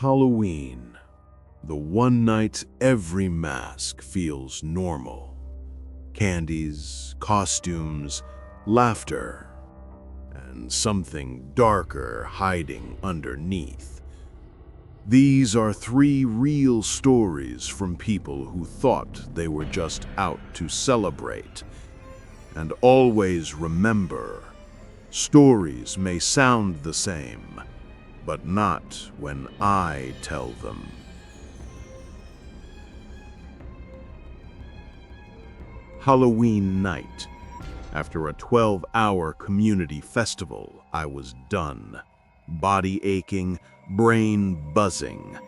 Halloween, the one night every mask feels normal. Candies, costumes, laughter, and something darker hiding underneath. These are three real stories from people who thought they were just out to celebrate. And always remember, stories may sound the same, but not when I tell them. Halloween night. After a 12-hour community festival, I was done. Body aching, brain buzzing.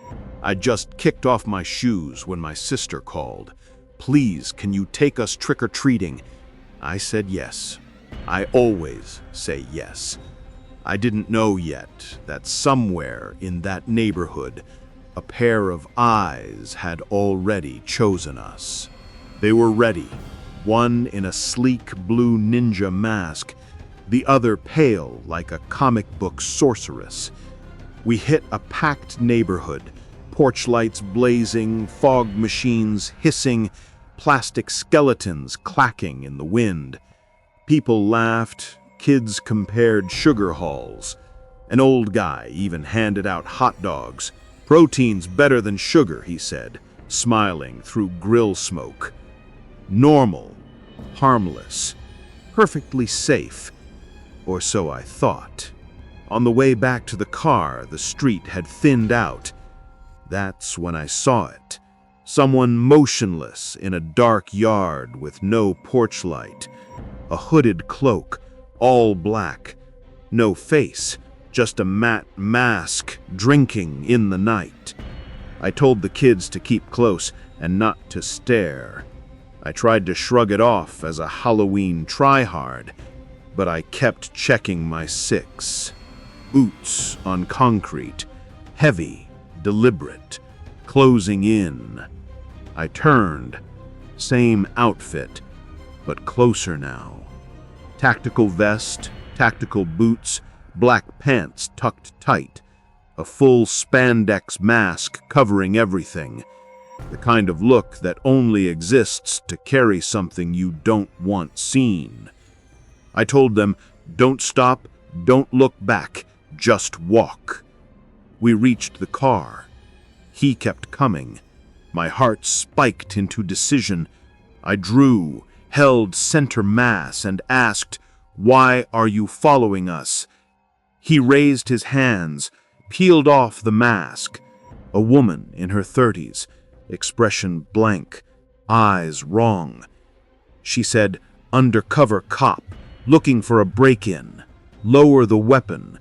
I just kicked off my shoes when my sister called. "Please, can you take us trick-or-treating?" I said yes. I always say yes. I didn't know yet that somewhere in that neighborhood, a pair of eyes had already chosen us. They were ready, one in a sleek blue ninja mask, the other pale like a comic book sorceress. We hit a packed neighborhood, porch lights blazing, fog machines hissing, plastic skeletons clacking in the wind. People laughed, kids compared sugar hauls. An old guy even handed out hot dogs. "Protein's better than sugar," he said, smiling through grill smoke. Normal, harmless, perfectly safe, or so I thought. On the way back to the car, the street had thinned out. That's when I saw it. Someone motionless in a dark yard with no porch light. A hooded cloak, all black. No face, just a matte mask, drinking in the night. I told the kids to keep close and not to stare. I tried to shrug it off as a Halloween try-hard, but I kept checking my six. Boots on concrete, heavy, deliberate, closing in. I turned, same outfit, but closer now. Tactical vest, tactical boots, black pants tucked tight, a full spandex mask covering everything. The kind of look that only exists to carry something you don't want seen. I told them, "Don't stop, don't look back, just walk." We reached the car. He kept coming. My heart spiked into decision. I drew, held center mass, and asked, "Why are you following us?" He raised his hands, peeled off the mask. A woman in her 30s, expression blank, eyes wrong. She said, "Undercover cop, looking for a break-in. Lower the weapon."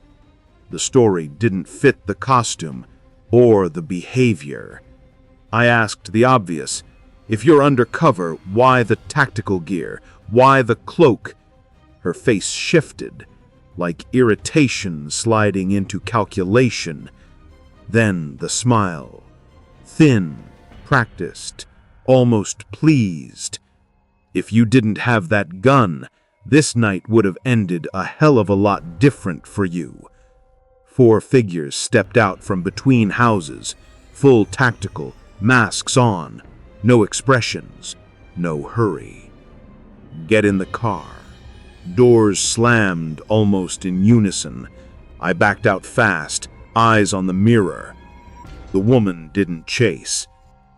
The story didn't fit the costume or the behavior. I asked the obvious, "If you're undercover, why the tactical gear? Why the cloak?" Her face shifted, like irritation sliding into calculation. Then the smile. Thin, practiced, almost pleased. "If you didn't have that gun, this night would have ended a hell of a lot different for you." 4 figures stepped out from between houses, full tactical, masks on, no expressions, no hurry. "Get in the car." Doors slammed almost in unison. I backed out fast, eyes on the mirror. The woman didn't chase.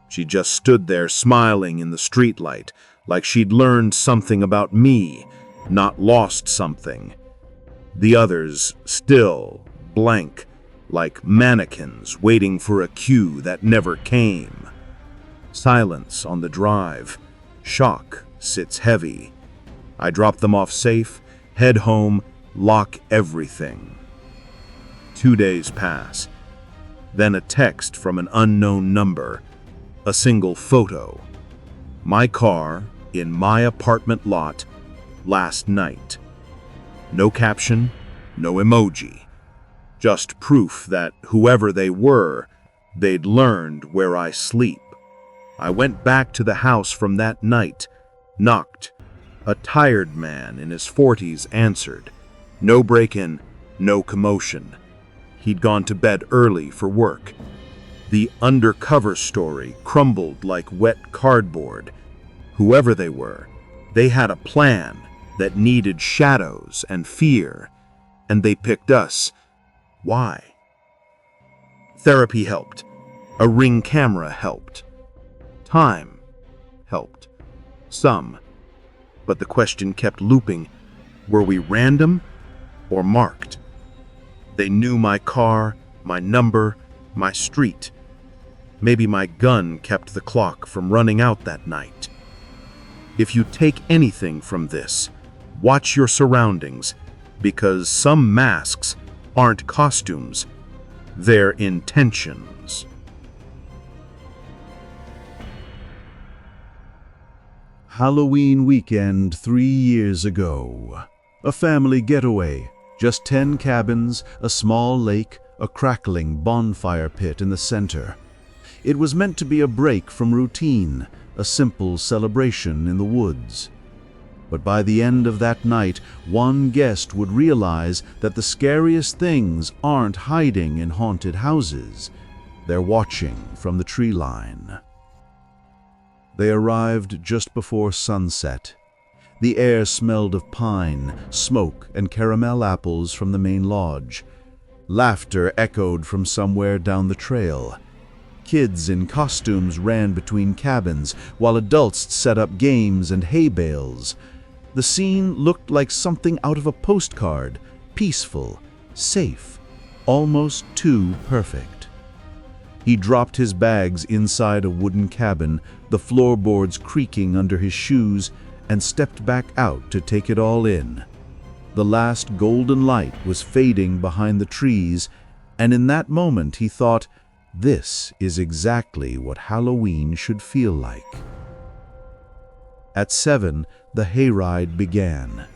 She just stood there smiling in the streetlight, like she'd learned something about me, not lost something. The others still, blank, like mannequins waiting for a cue that never came. Silence on the drive. Shock sits heavy. I drop them off safe, head home, lock everything. 2 days pass. Then a text from an unknown number. A single photo. My car in my apartment lot last night. No caption, no emoji. Just proof that whoever they were, they'd learned where I sleep. I went back to the house from that night, knocked. A tired man in his 40s answered. No break-in, no commotion. He'd gone to bed early for work. The undercover story crumbled like wet cardboard. Whoever they were, they had a plan that needed shadows and fear, and they picked us. Why? Therapy helped. A Ring camera helped. Time helped. Some. But the question kept looping. Were we random or marked? They knew my car, my number, my street. Maybe my gun kept the clock from running out that night. If you take anything from this, watch your surroundings, because some masks aren't costumes, they're intentions. Halloween weekend 3 years ago. A family getaway. Just 10 cabins, a small lake, a crackling bonfire pit in the center. It was meant to be a break from routine, a simple celebration in the woods. But by the end of that night, one guest would realize that the scariest things aren't hiding in haunted houses. They're watching from the tree line. They arrived just before sunset. The air smelled of pine, smoke, and caramel apples from the main lodge. Laughter echoed from somewhere down the trail. Kids in costumes ran between cabins, while adults set up games and hay bales. The scene looked like something out of a postcard, peaceful, safe, almost too perfect. He dropped his bags inside a wooden cabin, the floorboards creaking under his shoes, and stepped back out to take it all in. The last golden light was fading behind the trees, and in that moment he thought, this is exactly what Halloween should feel like. At 7, the hayride began.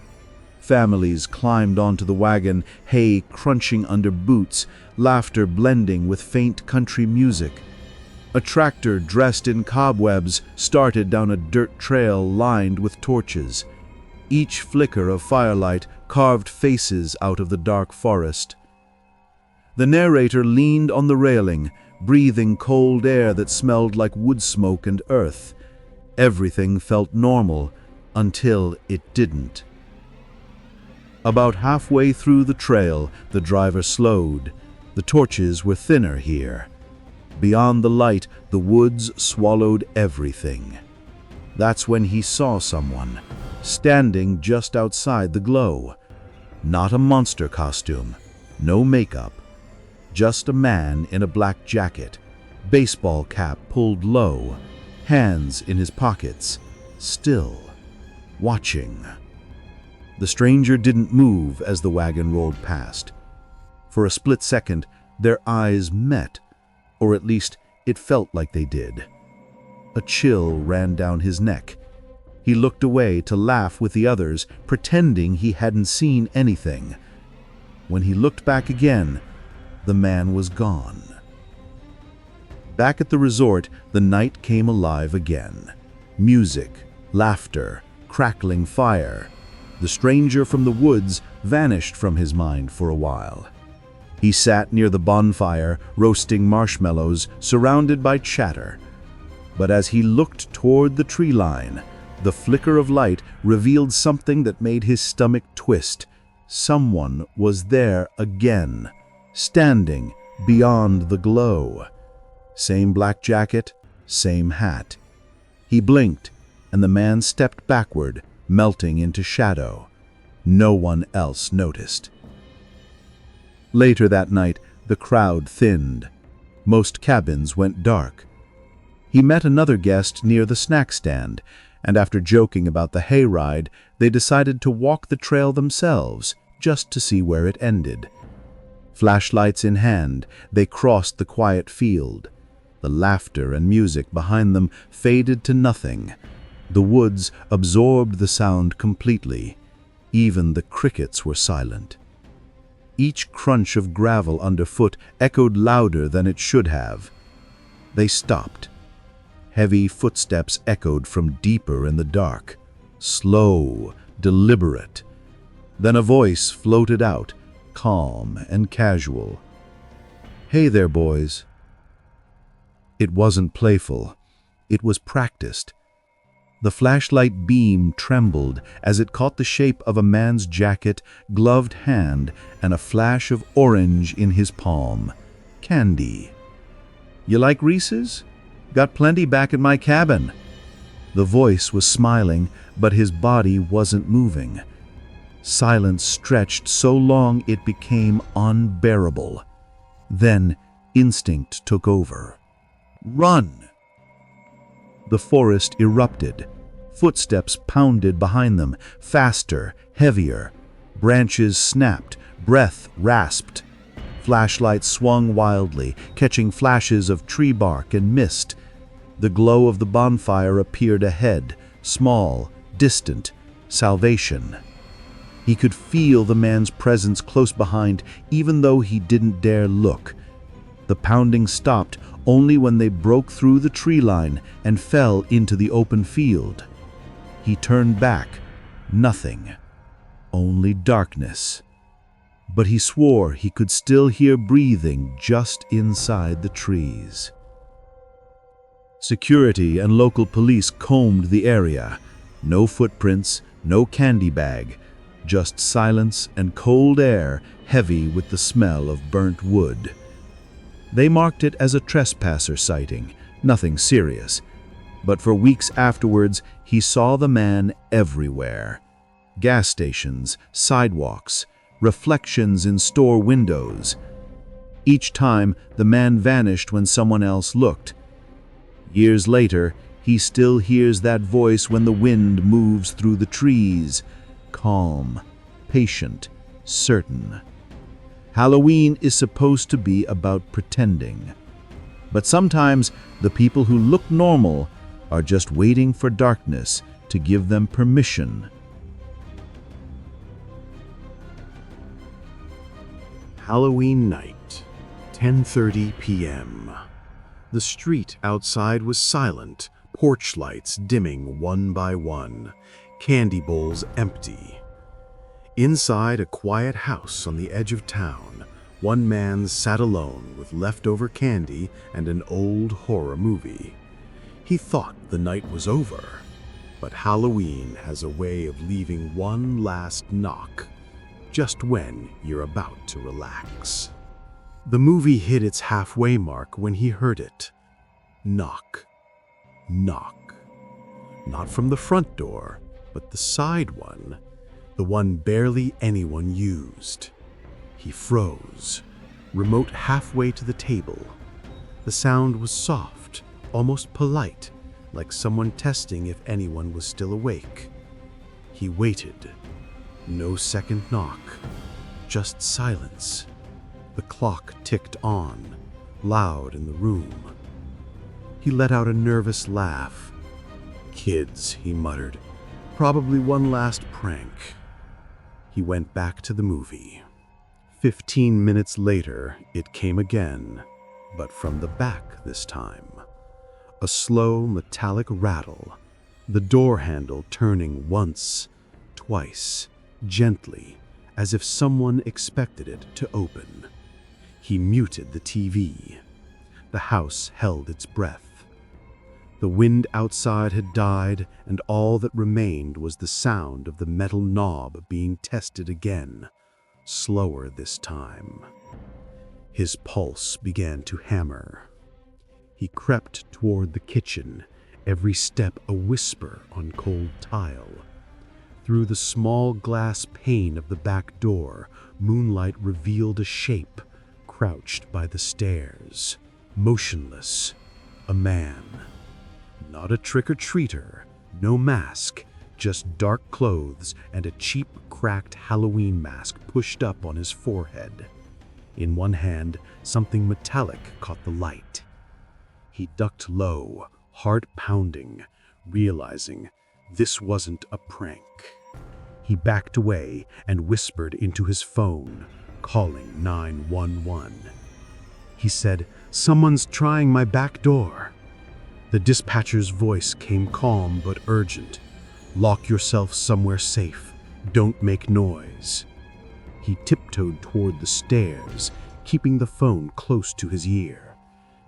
Families climbed onto the wagon, hay crunching under boots, laughter blending with faint country music. A tractor dressed in cobwebs started down a dirt trail lined with torches. Each flicker of firelight carved faces out of the dark forest. The narrator leaned on the railing, breathing cold air that smelled like wood smoke and earth. Everything felt normal until it didn't. About halfway through the trail, the driver slowed. The torches were thinner here. Beyond the light, the woods swallowed everything. That's when he saw someone, standing just outside the glow. Not a monster costume, no makeup. Just a man in a black jacket, baseball cap pulled low, hands in his pockets, still, watching. The stranger didn't move as the wagon rolled past. For a split second, their eyes met, or at least it felt like they did. A chill ran down his neck. He looked away to laugh with the others, pretending he hadn't seen anything. When he looked back again, the man was gone. Back at the resort, the night came alive again. Music, laughter, crackling fire. The stranger from the woods vanished from his mind for a while. He sat near the bonfire, roasting marshmallows, surrounded by chatter. But as he looked toward the tree line, the flicker of light revealed something that made his stomach twist. Someone was there again, standing beyond the glow. Same black jacket, same hat. He blinked, and the man stepped backward, melting into shadow. No one else noticed. Later that night, the crowd thinned. Most cabins went dark. He met another guest near the snack stand, and after joking about the hayride, they decided to walk the trail themselves, just to see where it ended. Flashlights in hand, they crossed the quiet field. The laughter and music behind them faded to nothing. The woods absorbed the sound completely. Even the crickets were silent. Each crunch of gravel underfoot echoed louder than it should have. They stopped. Heavy footsteps echoed from deeper in the dark. Slow, deliberate. Then a voice floated out, calm and casual. "Hey there, boys." It wasn't playful. It was practiced. The flashlight beam trembled as it caught the shape of a man's jacket, gloved hand, and a flash of orange in his palm. Candy. "You like Reese's? Got plenty back at my cabin." The voice was smiling, but his body wasn't moving. Silence stretched so long it became unbearable. Then instinct took over. "Run!" The forest erupted. Footsteps pounded behind them, faster, heavier. Branches snapped, breath rasped. Flashlights swung wildly, catching flashes of tree bark and mist. The glow of the bonfire appeared ahead, small, distant, salvation. He could feel the man's presence close behind, even though he didn't dare look. The pounding stopped only when they broke through the tree line and fell into the open field. He turned back. Nothing. Only darkness. But he swore he could still hear breathing just inside the trees. Security and local police combed the area. No footprints, no candy bag, just silence and cold air heavy with the smell of burnt wood. They marked it as a trespasser sighting, nothing serious. But for weeks afterwards, he saw the man everywhere. Gas stations, sidewalks, reflections in store windows. Each time, the man vanished when someone else looked. Years later, he still hears that voice when the wind moves through the trees. Calm, patient, certain. Halloween is supposed to be about pretending. But sometimes the people who look normal are just waiting for darkness to give them permission. Halloween night, 10:30 p.m. The street outside was silent, porch lights dimming one by one, candy bowls empty. Inside a quiet house on the edge of town, one man sat alone with leftover candy and an old horror movie. He thought the night was over, but Halloween has a way of leaving one last knock, just when you're about to relax. The movie hit its halfway mark when he heard it. Knock. Knock. Not from the front door, but the side one, the one barely anyone used. He froze, remote halfway to the table. The sound was soft, almost polite, like someone testing if anyone was still awake. He waited. No second knock, just silence. The clock ticked on, loud in the room. He let out a nervous laugh. "Kids," he muttered. "Probably one last prank." He went back to the movie. 15 minutes later, it came again, but from the back this time. A slow metallic rattle, the door handle turning once, twice, gently, as if someone expected it to open. He muted the TV. The house held its breath. The wind outside had died, and all that remained was the sound of the metal knob being tested again, slower this time. His pulse began to hammer. He crept toward the kitchen, every step a whisper on cold tile. Through the small glass pane of the back door, moonlight revealed a shape, crouched by the stairs, motionless, a man. Not a trick-or-treater, no mask, just dark clothes and a cheap, cracked Halloween mask pushed up on his forehead. In one hand, something metallic caught the light. He ducked low, heart pounding, realizing this wasn't a prank. He backed away and whispered into his phone, calling 911. He said, "Someone's trying my back door." The dispatcher's voice came calm but urgent. "Lock yourself somewhere safe. Don't make noise." He tiptoed toward the stairs, keeping the phone close to his ear.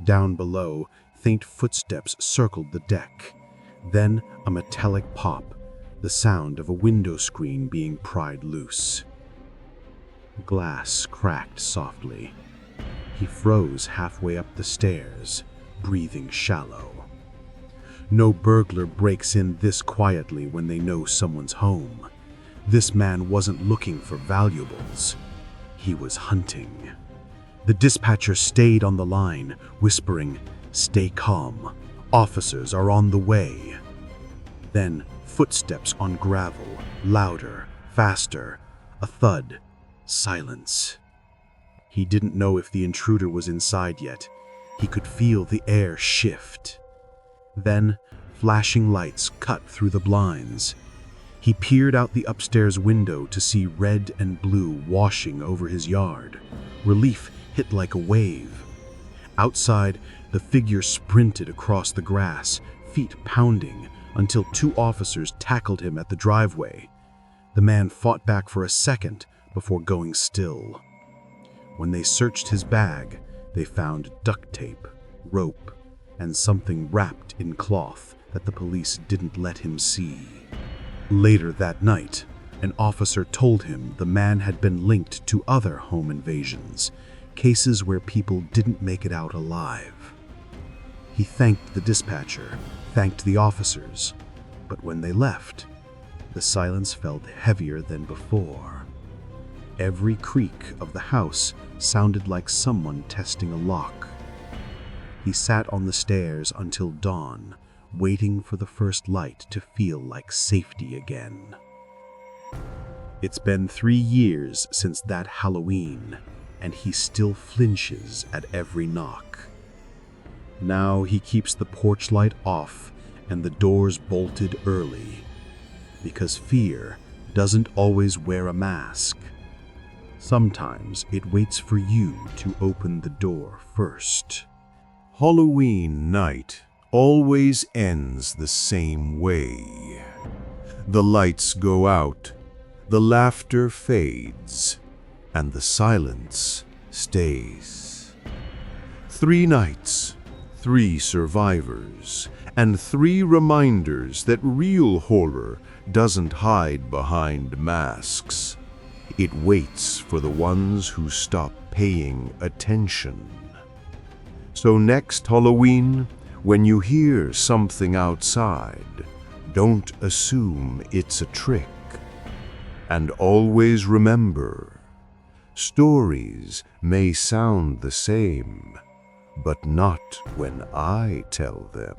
Down below, Faint footsteps circled the deck. Then a metallic pop, the sound of a window screen being pried loose. Glass cracked softly. He froze halfway up the stairs, breathing shallow. No burglar breaks in this quietly when they know someone's home. This man wasn't looking for valuables. He was hunting. The dispatcher stayed on the line, whispering, "Stay calm. Officers are on the way." Then footsteps on gravel, louder, faster, a thud, silence. He didn't know if the intruder was inside yet. He could feel the air shift. Then flashing lights cut through the blinds. He peered out the upstairs window to see red and blue washing over his yard. Relief hit like a wave. Outside, the figure sprinted across the grass, feet pounding, until two officers tackled him at the driveway. The man fought back for a second before going still. When they searched his bag, they found duct tape, rope, and something wrapped in cloth that the police didn't let him see. Later that night, an officer told him the man had been linked to other home invasions, cases where people didn't make it out alive. He thanked the dispatcher, thanked the officers, but when they left, the silence felt heavier than before. Every creak of the house sounded like someone testing a lock. He sat on the stairs until dawn, waiting for the first light to feel like safety again. It's been 3 years since that Halloween, and he still flinches at every knock. Now he keeps the porch light off and the doors bolted early, because fear doesn't always wear a mask. Sometimes it waits for you to open the door first. Halloween night always ends the same way. The lights go out, the laughter fades, and the silence stays. 3 nights, 3 survivors, and 3 reminders that real horror doesn't hide behind masks. It waits for the ones who stop paying attention. So next Halloween, when you hear something outside, don't assume it's a trick. And always remember, stories may sound the same, but not when I tell them.